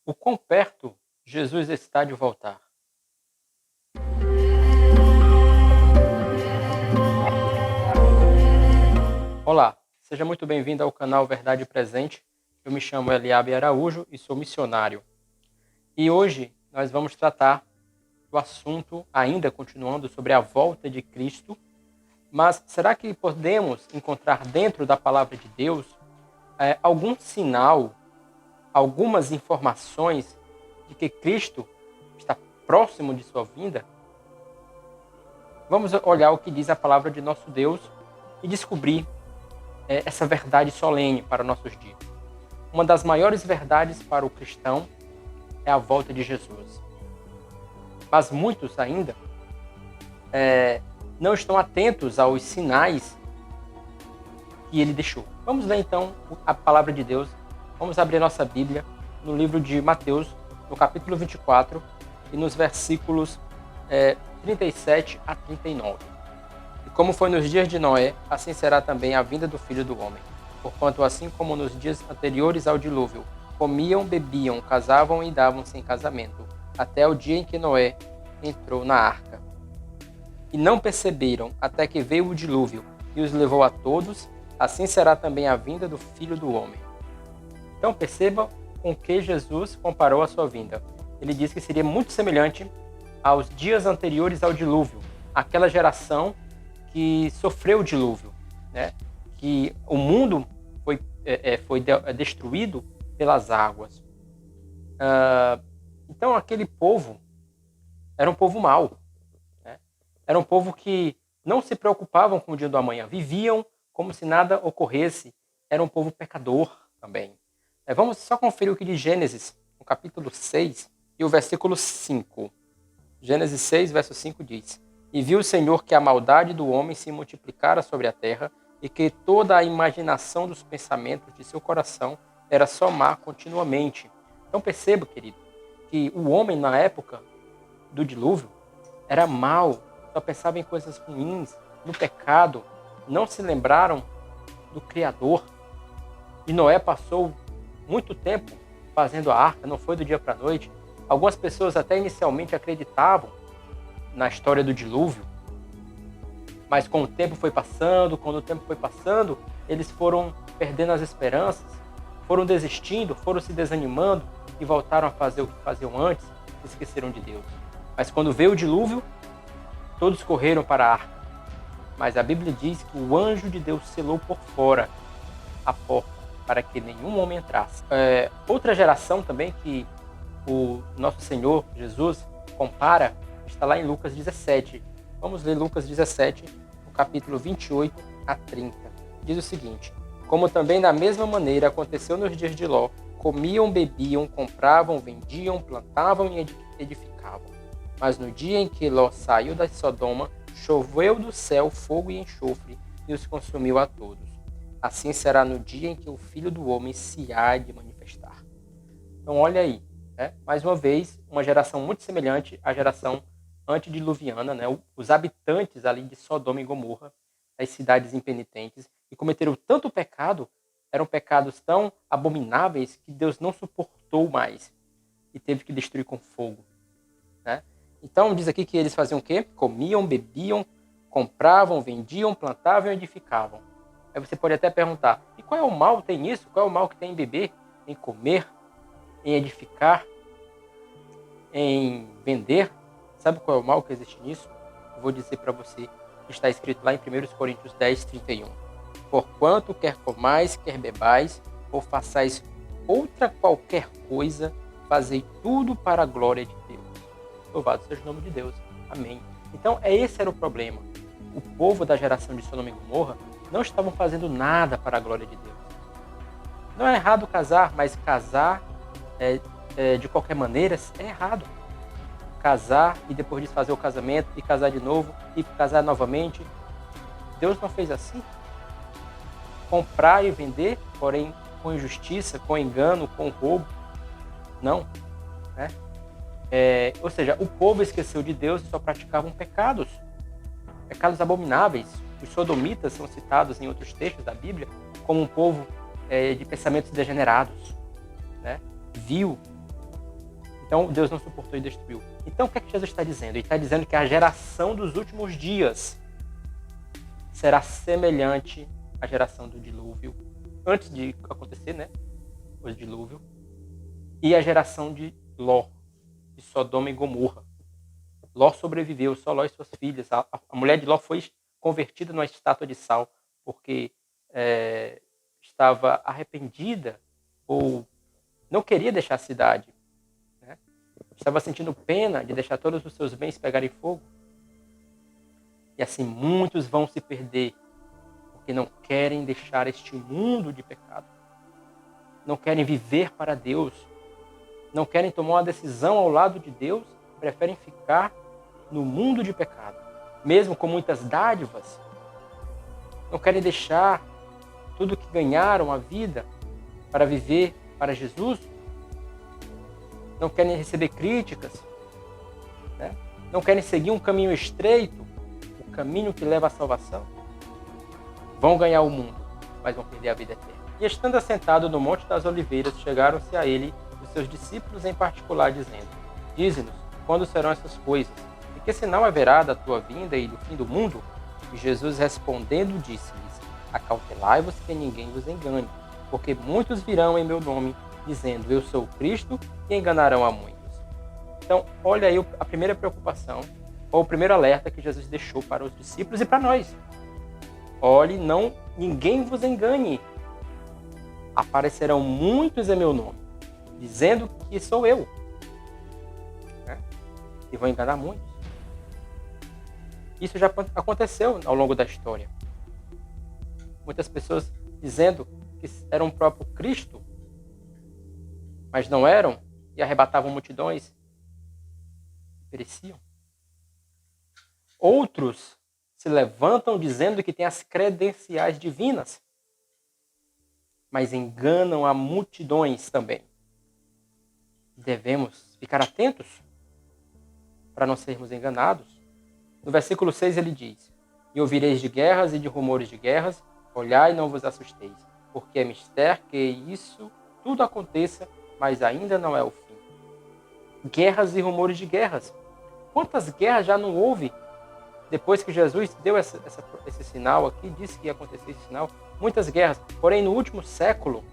O quão perto Jesus está de voltar? Olá, seja muito bem-vindo ao canal Verdade Presente. Eu me chamo Eliabe Araújo e sou missionário. E hoje nós vamos tratar do assunto, ainda continuando, sobre a volta de Cristo. Mas será que podemos encontrar dentro da palavra de Deus algum sinal, algumas informações de que Cristo está próximo de sua vinda? Vamos olhar o que diz a palavra de nosso Deus e descobrir essa verdade solene para nossos dias. Uma das maiores verdades para o cristão é a volta de Jesus. Mas muitos ainda não estão atentos aos sinais que ele deixou. Vamos ler então a palavra de Deus. Vamos abrir nossa Bíblia no livro de Mateus, no capítulo 24, e nos versículos 37 a 39. E como foi nos dias de Noé, assim será também a vinda do Filho do Homem. Porquanto assim como nos dias anteriores ao dilúvio, comiam, bebiam, casavam e davam-se em casamento, até o dia em que Noé entrou na arca. E não perceberam até que veio o dilúvio e os levou a todos, assim será também a vinda do Filho do Homem. Então perceba com que Jesus comparou a sua vinda. Ele diz que seria muito semelhante aos dias anteriores ao dilúvio, aquela geração que sofreu o dilúvio, né? Que o mundo foi destruído pelas águas. Então aquele povo era um povo mau, né? Era um povo que não se preocupavam com o dia do amanhã, viviam como se nada ocorresse, era um povo pecador também. Vamos só conferir o que diz Gênesis, no capítulo 6 e o versículo 5. Gênesis 6, verso 5 diz: E viu o Senhor que a maldade do homem se multiplicara sobre a terra, e que toda a imaginação dos pensamentos de seu coração era só má continuamente. Então perceba, querido, que o homem na época do dilúvio era mau, só pensava em coisas ruins, no pecado, não se lembraram do Criador. E Noé passou muito tempo fazendo a arca, não foi do dia para a noite. Algumas pessoas até inicialmente acreditavam na história do dilúvio, mas quando o tempo foi passando, eles foram perdendo as esperanças, foram desistindo, foram se desanimando e voltaram a fazer o que faziam antes, e esqueceram de Deus. Mas quando veio o dilúvio, todos correram para a arca. Mas a Bíblia diz que o anjo de Deus selou por fora a porta para que nenhum homem entrasse. Outra geração também que o nosso Senhor Jesus compara está lá em Lucas 17. Vamos ler Lucas 17, no capítulo 28 a 30. Diz o seguinte: Como também da mesma maneira aconteceu nos dias de Ló, comiam, bebiam, compravam, vendiam, plantavam e edificavam. Mas no dia em que Ló saiu da Sodoma, choveu do céu fogo e enxofre e os consumiu a todos. Assim será no dia em que o Filho do Homem se há de manifestar. Então olha aí, né? Mais uma vez, uma geração muito semelhante à geração antediluviana, né? Os habitantes ali de Sodoma e Gomorra, as cidades impenitentes, e cometeram tanto pecado, eram pecados tão abomináveis que Deus não suportou mais e teve que destruir com fogo, né? Então diz aqui que eles faziam o quê? Comiam, bebiam, compravam, vendiam, plantavam e edificavam. Aí você pode até perguntar, e qual é o mal que tem nisso? Qual é o mal que tem em beber, em comer, em edificar, em vender? Sabe qual é o mal que existe nisso? Eu vou dizer para você, está escrito lá em 1 Coríntios 10, 31. Porquanto quer comais, quer bebais, ou façais outra qualquer coisa, fazei tudo para a glória de Deus. Louvado seja o nome de Deus. Amém. Então, esse era o problema. O povo da geração de Sodoma e Gomorra não estavam fazendo nada para a glória de Deus. Não é errado casar, mas casar de qualquer maneira é errado. Casar e depois disso fazer o casamento e casar de novo e casar novamente. Deus não fez assim. Comprar e vender, porém com injustiça, com engano, com roubo. Não. Né? Ou seja, o povo esqueceu de Deus e só praticavam pecados abomináveis. Os sodomitas são citados em outros textos da Bíblia como um povo de pensamentos degenerados, né? Vil, Então Deus não suportou e destruiu. Então o que é que Jesus está dizendo? Ele está dizendo que a geração dos últimos dias será semelhante à geração do dilúvio, antes de acontecer, né? O dilúvio. E a geração de Ló, de Sodoma e Gomorra. Ló sobreviveu, só Ló e suas filhas. A mulher de Ló foi convertida numa estátua de sal, porque estava arrependida ou não queria deixar a cidade. Né? Estava sentindo pena de deixar todos os seus bens pegarem fogo. E assim muitos vão se perder, porque não querem deixar este mundo de pecado. Não querem viver para Deus. Não querem tomar uma decisão ao lado de Deus. Preferem ficar no mundo de pecado. Mesmo com muitas dádivas. Não querem deixar tudo que ganharam a vida para viver para Jesus. Não querem receber críticas. Né? Não querem seguir um caminho estreito. O caminho que leva à salvação. Vão ganhar o mundo, mas vão perder a vida eterna. E estando assentado no Monte das Oliveiras, chegaram-se a ele os seus discípulos em particular, dizendo: Dize-nos, quando serão essas coisas? E que sinal haverá da tua vinda e do fim do mundo? E Jesus respondendo disse-lhes: Acautelai-vos que ninguém vos engane, porque muitos virão em meu nome, dizendo: Eu sou o Cristo, e enganarão a muitos. Então, olha aí a primeira preocupação, ou o primeiro alerta que Jesus deixou para os discípulos e para nós. Olhe, ninguém vos engane. Aparecerão muitos em meu nome, dizendo que sou eu. Né? E vão enganar muitos. Isso já aconteceu ao longo da história. Muitas pessoas dizendo que eram o próprio Cristo, mas não eram, e arrebatavam multidões e pereciam. Outros se levantam dizendo que têm as credenciais divinas, mas enganam a multidões também. Devemos ficar atentos para não sermos enganados. No versículo 6 ele diz: E ouvireis de guerras e de rumores de guerras, olhai e não vos assusteis, porque é mister que isso tudo aconteça, mas ainda não é o fim. Guerras e rumores de guerras. Quantas guerras já não houve depois que Jesus deu esse sinal aqui, disse que ia acontecer esse sinal? Muitas guerras. Porém, no último século,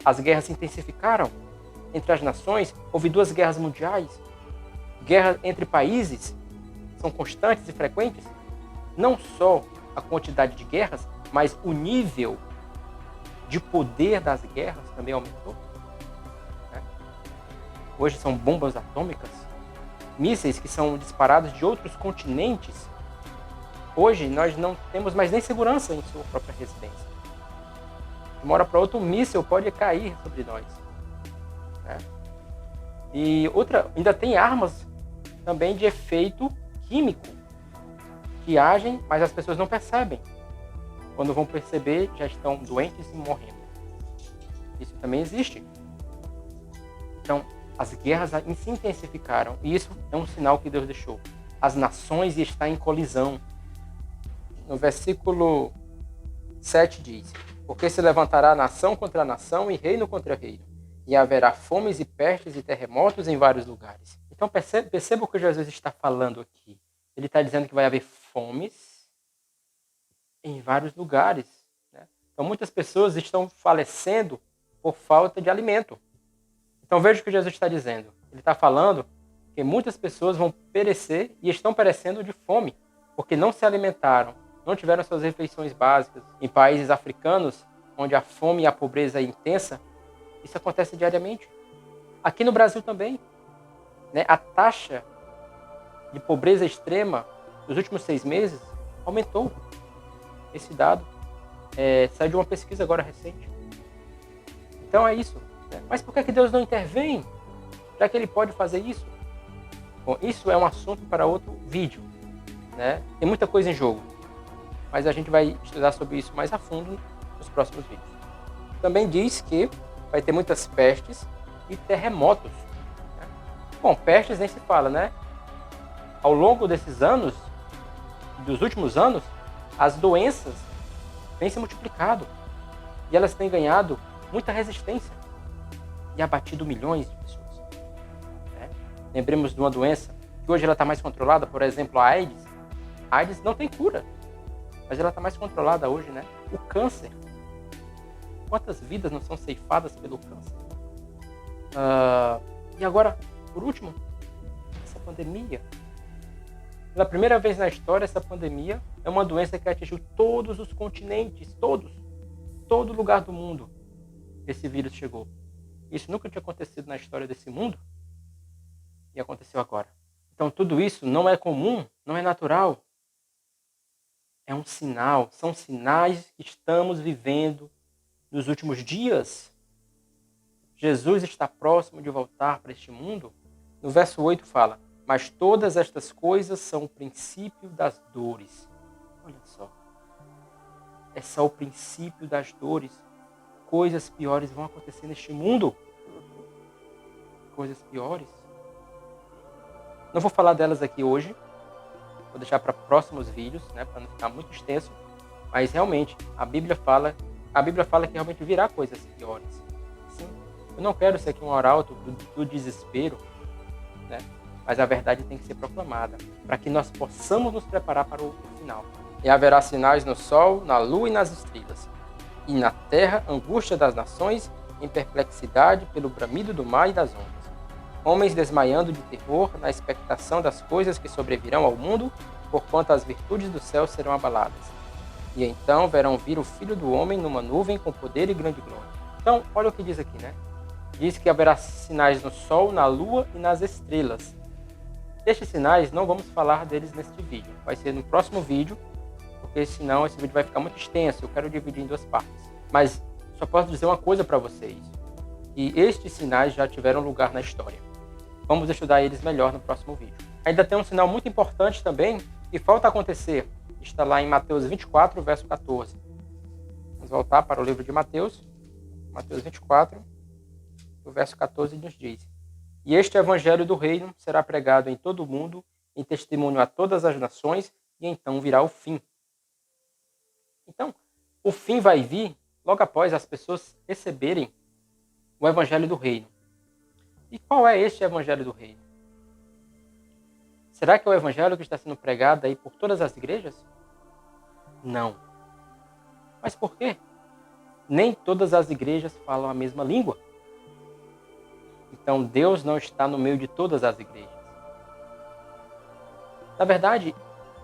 as guerras se intensificaram entre as nações. Houve 2 guerras mundiais. Guerras entre países são constantes e frequentes. Não só a quantidade de guerras, mas o nível de poder das guerras também aumentou. Né? Hoje são bombas atômicas, mísseis que são disparados de outros continentes. Hoje nós não temos mais nem segurança em sua própria residência. De uma hora para outra, um míssil pode cair sobre nós. Né? E ainda tem armas também de efeito químico que agem, mas as pessoas não percebem. Quando vão perceber, já estão doentes e morrendo. Isso também existe. Então, as guerras se intensificaram, e isso é um sinal que Deus deixou. As nações estão em colisão. No versículo 7 diz: Porque se levantará nação contra nação e reino contra reino, e haverá fomes e pestes e terremotos em vários lugares. Então perceba o que Jesus está falando aqui. Ele está dizendo que vai haver fomes em vários lugares. Né? Então muitas pessoas estão falecendo por falta de alimento. Então veja o que Jesus está dizendo. Ele está falando que muitas pessoas vão perecer e estão perecendo de fome, porque não se alimentaram, não tiveram suas refeições básicas. Em países africanos, onde a fome e a pobreza é intensa, isso acontece diariamente. Aqui no Brasil também. Né? A taxa de pobreza extrema nos últimos 6 meses aumentou. Esse dado saiu de uma pesquisa agora recente. Então é isso. Né? Mas por que Deus não intervém? Já que Ele pode fazer isso? Bom, isso é um assunto para outro vídeo. Né? Tem muita coisa em jogo. Mas a gente vai estudar sobre isso mais a fundo nos próximos vídeos. Também diz que vai ter muitas pestes e terremotos. Né? Bom, pestes nem se fala, né? Ao longo desses anos, dos últimos anos, as doenças têm se multiplicado. E elas têm ganhado muita resistência. E abatido milhões de pessoas. Lembremos de uma doença que hoje ela está mais controlada, por exemplo, a AIDS. A AIDS não tem cura, mas ela está mais controlada hoje, né? O câncer. Quantas vidas não são ceifadas pelo câncer? E agora, por último, essa pandemia. Pela primeira vez na história, essa pandemia é uma doença que atingiu todos os continentes, todo lugar do mundo. Esse vírus chegou. Isso nunca tinha acontecido na história desse mundo e aconteceu agora. Então tudo isso não é comum, não é natural. É um sinal, são sinais que estamos vivendo nos últimos dias. Jesus está próximo de voltar para este mundo. No verso 8 fala: mas todas estas coisas são o princípio das dores. Olha só. É só o princípio das dores. Coisas piores vão acontecer neste mundo. Coisas piores. Não vou falar delas aqui hoje. Vou deixar para próximos vídeos, né, para não ficar muito extenso. Mas realmente, a Bíblia fala que realmente virá coisas piores. Sim. Eu não quero ser aqui um arauto do desespero, né? Mas a verdade tem que ser proclamada, para que nós possamos nos preparar para o final. E haverá sinais no sol, na lua e nas estrelas. E na terra, angústia das nações, em perplexidade pelo bramido do mar e das ondas. Homens desmaiando de terror na expectação das coisas que sobrevirão ao mundo, porquanto as virtudes do céu serão abaladas. E então verão vir o Filho do Homem numa nuvem com poder e grande glória. Então, olha o que diz aqui, né? Diz que haverá sinais no sol, na lua e nas estrelas. Estes sinais não vamos falar deles neste vídeo. Vai ser no próximo vídeo, porque senão esse vídeo vai ficar muito extenso. Eu quero dividir em duas partes. Mas só posso dizer uma coisa para vocês. Que estes sinais já tiveram lugar na história. Vamos estudar eles melhor no próximo vídeo. Ainda tem um sinal muito importante também, que falta acontecer. Está lá em Mateus 24, verso 14. Vamos voltar para o livro de Mateus. Mateus 24, o verso 14 nos diz: e este evangelho do reino será pregado em todo o mundo, em testemunho a todas as nações, e então virá o fim. Então, o fim vai vir logo após as pessoas receberem o evangelho do reino. E qual é este evangelho do reino? Será que é o evangelho que está sendo pregado aí por todas as igrejas? Não. Mas por quê? Nem todas as igrejas falam a mesma língua. Então Deus não está no meio de todas as igrejas. Na verdade,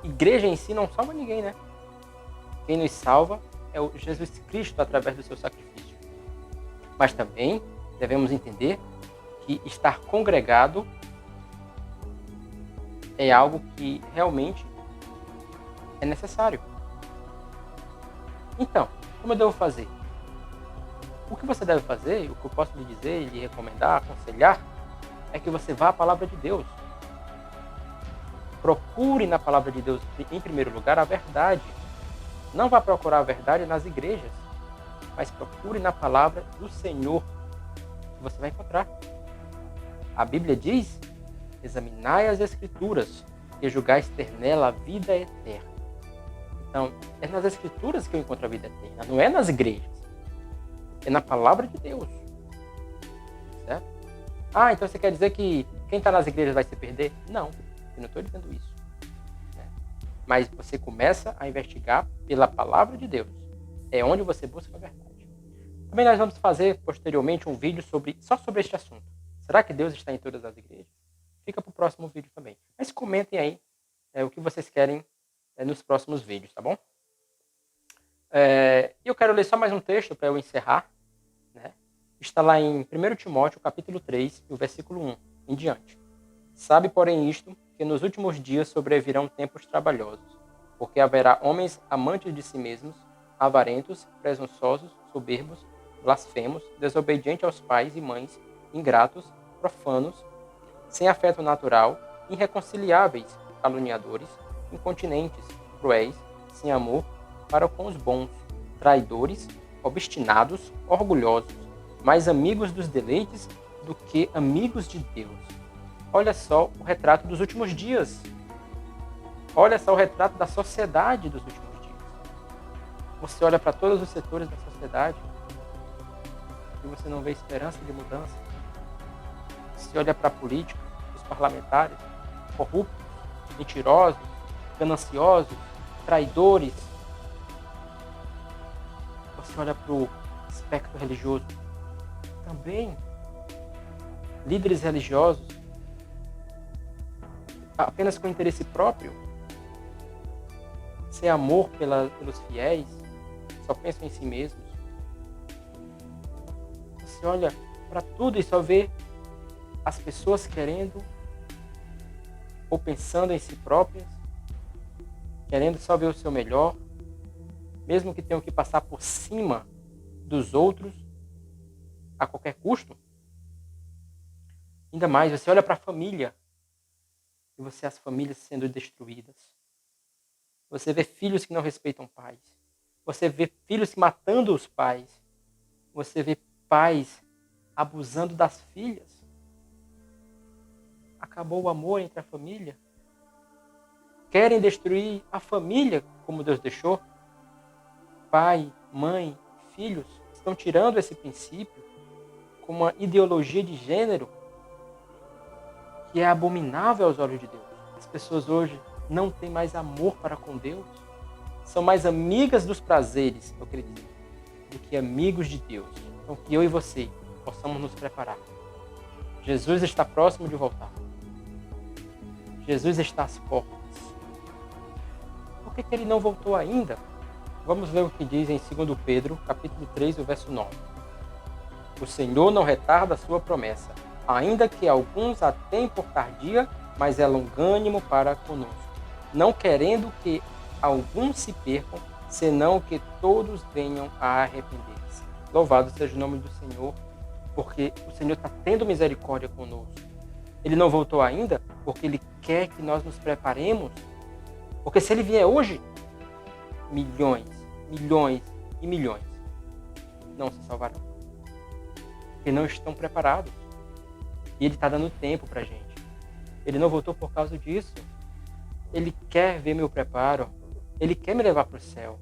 igreja em si não salva ninguém, né? Quem nos salva é o Jesus Cristo através do seu sacrifício. Mas também devemos entender que estar congregado é algo que realmente é necessário. Então, como eu devo fazer? O que você deve fazer, o que eu posso lhe dizer, lhe recomendar, aconselhar, é que você vá à palavra de Deus. Procure na palavra de Deus, em primeiro lugar, a verdade. Não vá procurar a verdade nas igrejas, mas procure na palavra do Senhor, que você vai encontrar. A Bíblia diz: examinai as Escrituras, e julgais ter nela a vida eterna. Então, é nas Escrituras que eu encontro a vida eterna, não é nas igrejas. É na palavra de Deus. Certo? Ah, então você quer dizer que quem está nas igrejas vai se perder? Não, eu não estou dizendo isso. Mas você começa a investigar pela palavra de Deus. É onde você busca a verdade. Também nós vamos fazer posteriormente um vídeo só sobre este assunto. Será que Deus está em todas as igrejas? Fica para o próximo vídeo também. Mas comentem aí o que vocês querem nos próximos vídeos, tá bom? Eu quero ler só mais um texto para eu encerrar. Né? Está lá em 1 Timóteo, capítulo 3, o versículo 1 em diante. Sabe, porém, isto, que nos últimos dias sobrevirão tempos trabalhosos, porque haverá homens amantes de si mesmos, avarentos, presunçosos, soberbos, blasfemos, desobedientes aos pais e mães, ingratos, profanos, sem afeto natural, irreconciliáveis, caluniadores, incontinentes, cruéis, sem amor para com os bons, traidores, obstinados, orgulhosos, mais amigos dos deleites do que amigos de Deus. Olha só o retrato dos últimos dias. Olha só o retrato da sociedade dos últimos dias. Você olha para todos os setores da sociedade e você não vê esperança de mudança. Você olha para a política, os parlamentares, corruptos, mentirosos, gananciosos, traidores. Você olha para o aspecto religioso, também líderes religiosos, apenas com interesse próprio, sem amor pelos fiéis, só pensam em si mesmos. Você olha para tudo e só vê as pessoas querendo ou pensando em si próprias, querendo só ver o seu melhor, mesmo que tenham que passar por cima dos outros a qualquer custo. Ainda mais, você olha para a família e você vê as famílias sendo destruídas. Você vê filhos que não respeitam pais. Você vê filhos matando os pais. Você vê pais abusando das filhas. Acabou o amor entre a família. Querem destruir a família como Deus deixou. Pai, mãe, filhos estão tirando esse princípio como uma ideologia de gênero que é abominável aos olhos de Deus. As pessoas hoje não têm mais amor para com Deus. São mais amigas dos prazeres, eu acredito, do que amigos de Deus. Então que eu e você possamos nos preparar. Jesus está próximo de voltar. Jesus está às portas. Por que ele não voltou ainda? Vamos ver o que diz em 2 Pedro, capítulo 3, o verso 9. O Senhor não retarda a sua promessa, ainda que alguns a tenham por tardia, mas é longânimo para conosco, não querendo que alguns se percam, senão que todos venham a arrepender-se. Louvado seja o nome do Senhor, porque o Senhor está tendo misericórdia conosco. Ele não voltou ainda porque Ele quer que nós nos preparemos. Porque se Ele vier hoje, milhões, milhões e milhões não se salvarão. Porque não estão preparados. E Ele está dando tempo para a gente. Ele não voltou por causa disso. Ele quer ver meu preparo. Ele quer me levar para o céu.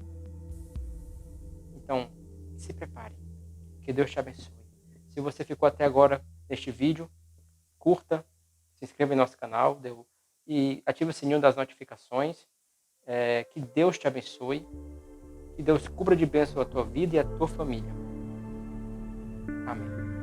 Então, se prepare. Que Deus te abençoe. Se você ficou até agora neste vídeo, curta, se inscreva em nosso canal e ative o sininho das notificações. Que Deus te abençoe. Que Deus cubra de bênção a tua vida e a tua família.